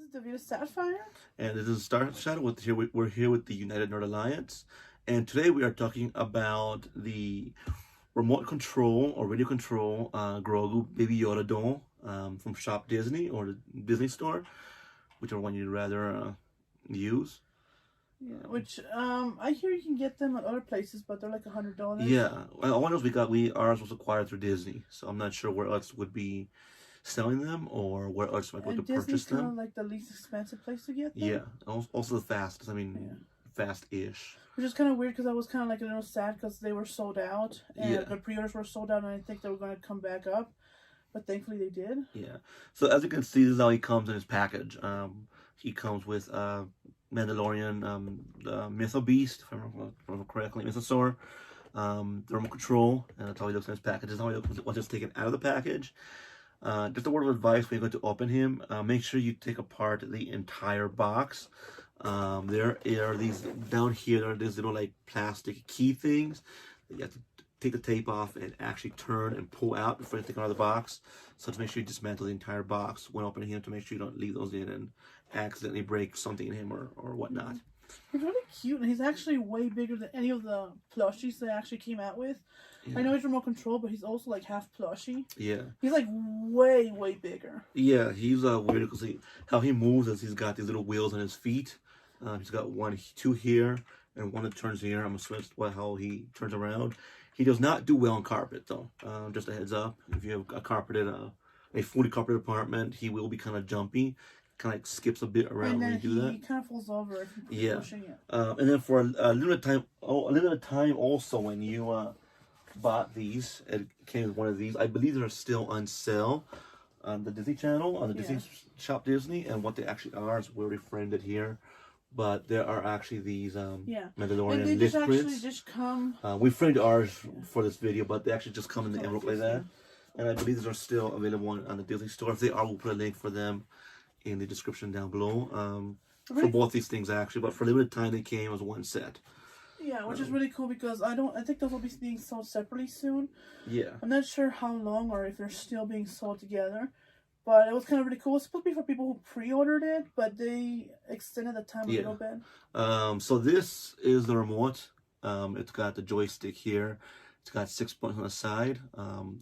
is Davida Sapphire. And this is Star Shadow. We're here with the United Nerd Alliance. And today we are talking about the remote control or radio control Grogu Baby Yoda doll from ShopDisney or the Disney store, whichever one you'd rather use. Yeah, which I hear you can get them at other places, but they're like $100. Yeah, well, all I know is ours was acquired through Disney, so I'm not sure where else would be selling them or where else might be able to purchase them. Disney's kind of like the least expensive place to get them. Yeah, also the fastest. I mean, fast-ish. Which is kind of weird because I was kind of like a little sad because they were sold out and the pre-orders were sold out, and I think they were going to come back up, but thankfully they did. Yeah. So as you can see, this is how he comes in his package. He comes with Mandalorian, the Mytho Beast, if I remember correctly, Mythosaur, the remote control, and that's how he looks in his package. This is how he looks once it's taken out of the package. Just a word of advice when you're going to open him, make sure you take apart the entire box. There are these, down here, there are these little like plastic key things that you have to take the tape off and actually turn and pull out before you take it out of the box. So to make sure you dismantle the entire box when opening him, to make sure you don't leave those in and accidentally break something in him or whatnot. He's really cute, and he's actually way bigger than any of the plushies they actually came out with. Yeah. I know he's remote control, but he's also like half plushie. Yeah. He's like way bigger. Yeah, he's weird because how he moves is he's got these little wheels on his feet. He's got two here and one that turns here. I'm assuming that's how he turns around. He does not do well on carpet, though. Just a heads up. If you have a fully carpeted apartment, he will be kind of jumpy. Kind of like skips a bit around when you do that. He kind of falls over if you're pushing it. And then for a limited time also, when you bought these, it came with one of these. I believe they're still on sale on the Disney Channel, on the Disney Shop Disney, and what they actually are is we already framed it here. But there are actually these Mandalorian lift prints. Just come. We framed ours for this video, but they actually just come in the envelope like that. And I believe these are still available on the Disney store. If they are, we'll put a link for them in the description down below. For both these things actually, but for limited time they came as one set. Yeah, which is really cool because I think those will be being sold separately soon. Yeah. I'm not sure how long or if they're still being sold together. But it was kind of really cool. It's supposed to be for people who pre-ordered it, but they extended the time a little bit. So this is the remote. It's got the joystick here. It's got 6 buttons on the side.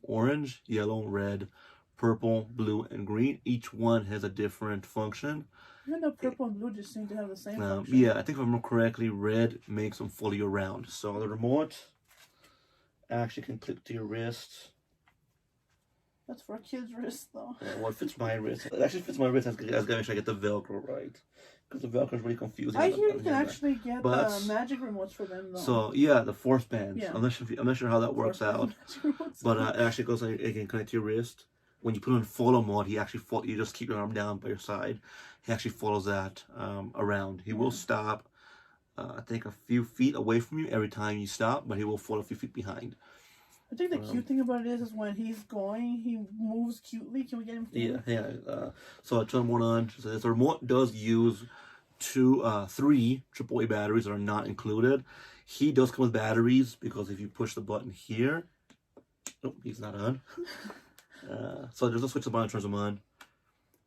Orange, yellow, red, purple, blue, and green. Each one has a different function. Even though purple and blue just seem to have the same function. Yeah, I think if I remember correctly, red makes them fully around. So the remote actually can clip to your wrist. That's for a kid's wrist, though. Yeah, well, it fits my wrist. It actually fits my wrist. I gotta make sure I get the Velcro right. Because the Velcro is really confusing. I hear you can actually get magic remotes for them, though. So, yeah, the force bands. Yeah. I'm not sure how that works out. But it actually goes, it can connect to your wrist. When you put it in follow mode, you just keep your arm down by your side. He actually follows that around. He will stop, I think, a few feet away from you every time you stop, but he will fall a few feet behind. I think the cute thing about it is when he's going, he moves cutely. Can we get him? Yeah. So I turn one on. So the remote does use three AAA batteries that are not included. He does come with batteries because if you push the button here, oh, he's not on. So there's a switch the button turns him on.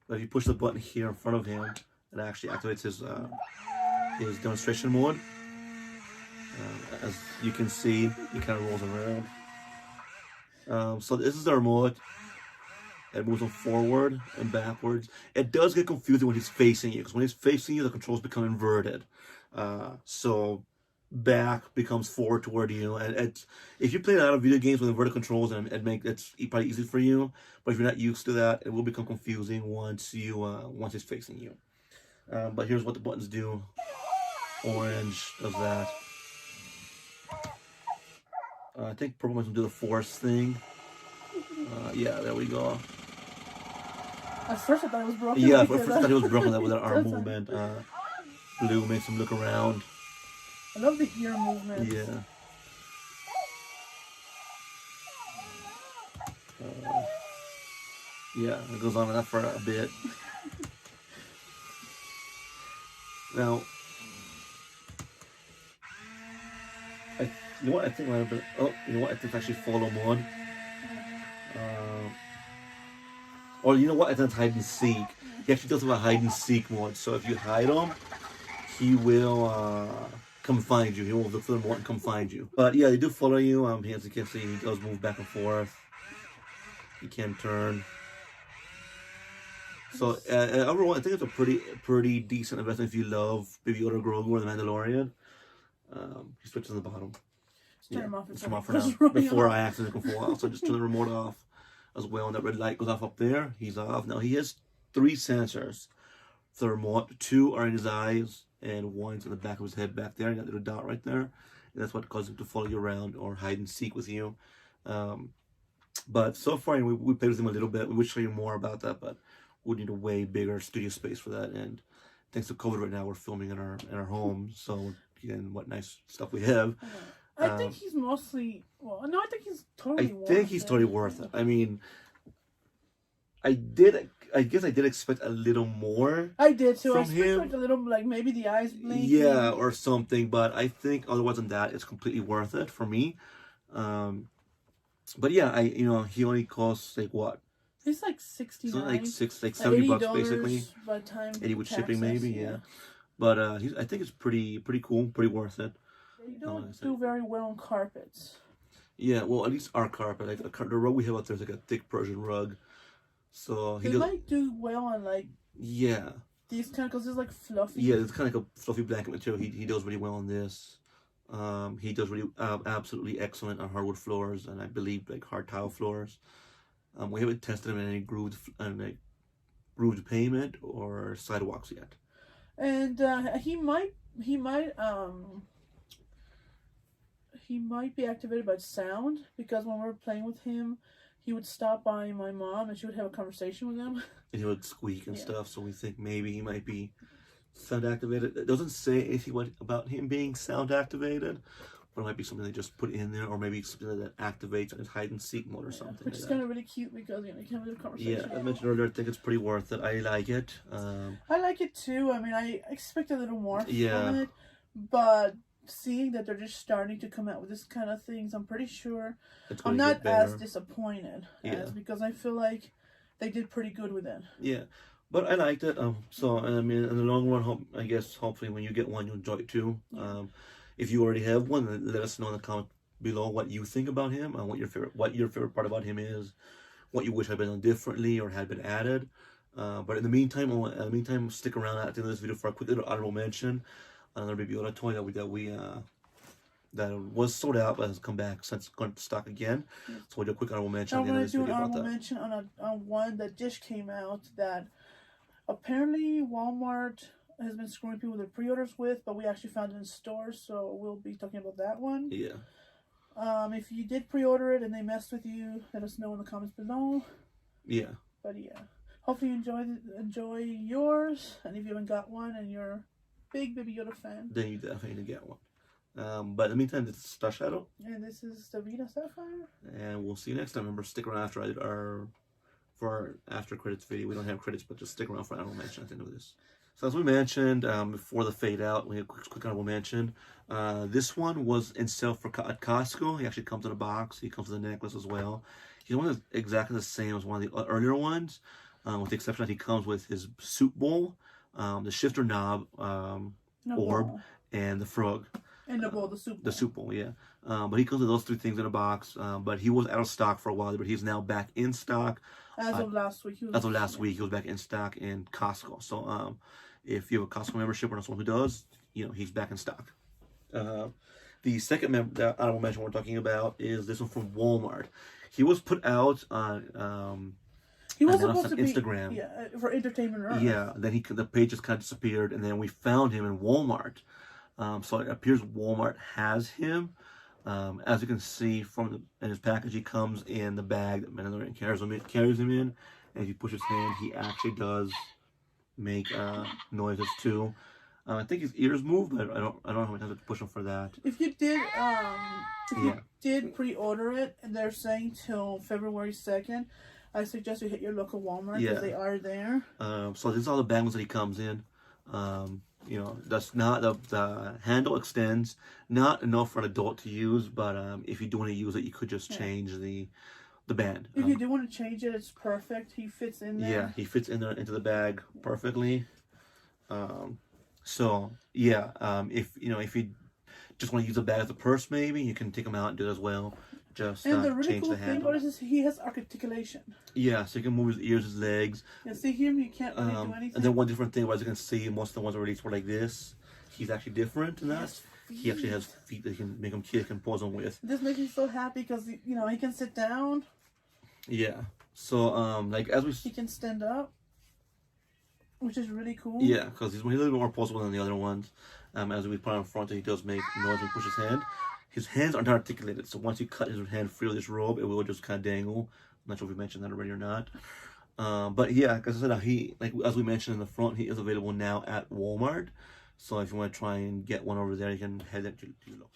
But if you push the button here in front of him, it actually activates his demonstration mode. As you can see, he kind of rolls around. So this is the remote. It moves him forward and backwards. It does get confusing when he's facing you, because when he's facing you, the controls become inverted. So back becomes forward toward you, and if you play a lot of video games with inverted controls, it's probably easy for you. But if you're not used to that, it will become confusing once he's facing you. But here's what the buttons do. Orange does that. I think purple makes him do the force thing. Yeah, there we go. At first I thought it was broken. Yeah, at first I thought it was broken with that arm movement. Blue makes him look around. I love the ear movement. Yeah. Yeah, it goes on and that for a bit. Now, you know what I think might have been? Oh, you know what I think actually follow mode. Or you know what? I think it's hide and seek. He actually does have a hide and seek mode. So if you hide him, he will come find you. He will look for the remote and come find you. But yeah, they do follow you. As you can see, he does move back and forth. He can turn. So overall, I think it's a pretty decent investment if you love Baby Yoda, Grogu, or the Mandalorian. He switches on the bottom. Turn him off for now. Before I accidentally fall out. So just turn the remote off as well. And that red light goes off up there. He's off. Now he has 3 sensors for the remote. 2 are in his eyes and 1's in the back of his head back there. You got the little dot right there. And that's what causes him to follow you around or hide and seek with you. But so far, we played with him a little bit. We would show you more about that, but we'd need a way bigger studio space for that. And thanks to COVID right now, we're filming in our home. So again, what nice stuff we have. I think he's mostly. Well, no, I think he's totally. Totally worth it. I mean, I guess I did expect a little more. I did too. I expected a little, like maybe the eyes blinking. Yeah, or something. But I think otherwise than that, it's completely worth it for me. But yeah, he only costs like what? He's like $69. Like $70 basically. By the time 80 with shipping maybe, yeah. But I think it's pretty cool, pretty worth it. They don't do very well on carpets. Yeah, well, at least our carpet, like the rug we have out there is like a thick Persian rug. So he might do well on like these kind of, because it's like fluffy. Yeah, it's kind of like a fluffy blanket material. He does really well on this. He does really absolutely excellent on hardwood floors and I believe like hard tile floors. We haven't tested him in any grooved pavement or sidewalks yet. And he might be activated by sound, because when we were playing with him, he would stop by my mom and she would have a conversation with him. And he would squeak and stuff, so we think maybe he might be sound activated. It doesn't say anything about him being sound activated, but it might be something they just put in there, or maybe something that activates on his hide and seek mode or something. Which is kind of really cute because you can have a conversation. Yeah, I mentioned earlier, I think it's pretty worth it. I like it. I like it too. I mean, I expect a little more from it, but seeing that they're just starting to come out with this kind of things, I'm pretty sure I'm not as disappointed because I feel like they did pretty good with it. Yeah. But I liked it. So I mean, in the long run, I guess hopefully when you get one, you'll enjoy it too. If you already have one, then let us know in the comment below what you think about him and what your favorite part about him is, what you wish had been done differently or had been added. But in the meantime, stick around at the end of this video for a quick little honorable mention. Another Baby Yoda toy that was sold out but has come back since gone to stock again. So we'll do a quick honorable mention at the end of this video about that. I'm going to do an honorable mention on one that just came out that apparently Walmart has been screwing people with their pre-orders with, but we actually found it in stores, so we'll be talking about that one. Yeah. If you did pre-order it and they messed with you, let us know in the comments below. Yeah. But yeah, hopefully you enjoy yours, and if you haven't got one and you're a big Baby Yoda fan, then you definitely need to get one. But in the meantime, this is Star Shadow. And this is Davina Sapphire. And we'll see you next time. Remember, stick around for our after credits video. We don't have credits, but just stick around for honorable mention at the end of this. So as we mentioned, before the fade out, we have a quick honorable mention. This one was in sale at Costco. He actually comes in a box. He comes with a necklace as well. He's one that's exactly the same as one of the earlier ones, with the exception that he comes with his soup bowl, the shifter knob, orb, and the frog. And the bowl, the soup bowl. The soup bowl, yeah. But he comes with those 3 things in a box. But he was out of stock for a while, but he's now back in stock. As of last week. He was back in stock in Costco. So if you have a Costco membership or not someone who does, he's back in stock. The second honorable mention we're talking about is this one from Walmart. He was put out on he was supposed to Instagram. For Entertainment Earth. Yeah, then the page just kind of disappeared, and then we found him in Walmart. So it appears Walmart has him. As you can see in his package, he comes in the bag that Mandalorian carries him in. And if you push his hand, he actually does make noises too. I think his ears move, but I don't know how many times I have to push him for that. If you did pre-order it, and they're saying till February 2nd, I suggest you hit your local Walmart because they are there. So these are all the bangles that he comes in. That's not the handle extends, not enough for an adult to use, but if you do want to use it, you could just change the the band. If you do want to change it, it's perfect. He fits in there. Yeah, he fits in there into the bag perfectly. So yeah, if you just want to use a bag as a purse, maybe you can take them out and do it as well. Just and the really change cool the thing handle. about it is he has articulation. Yeah, so you can move his ears, his legs. Yeah, see him, you can't really do anything. And then one different thing, as you can see, most of the ones are released were like this. He's actually different in that. He actually has feet that he can make him kick and pose him with. This makes me so happy because he can sit down. Yeah. So like as we he can stand up, which is really cool. Yeah, because he's a little bit more posable than the other ones. As we put on front, he does make noise when he pushes his hand. His hands aren't articulated, so once you cut his hand free of this robe, it will just kind of dangle. I'm not sure if we mentioned that already or not. But yeah, because I said, as we mentioned in the front, he is available now at Walmart. So if you want to try and get one over there, you can head to look.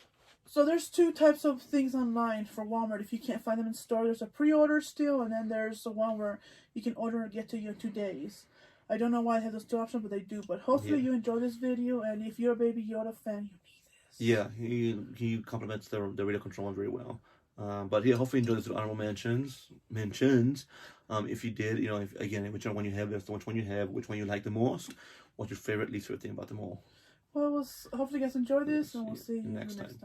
So there's two types of things online for Walmart. If you can't find them in store, there's a pre-order still, and then there's the one where you can order and get to you in 2 days. I don't know why they have those two options, but they do. But hopefully you enjoy this video, and if you're a Baby Yoda fan, you need this. Yeah, he complements the radio controller very well. But yeah, hopefully you enjoy this honorable mentions. If you did, again, whichever one you have, that's the which one you have, which one you like the most, what's your favorite, least favorite thing about them all. Well, hopefully you guys enjoy this, and we'll see you next time.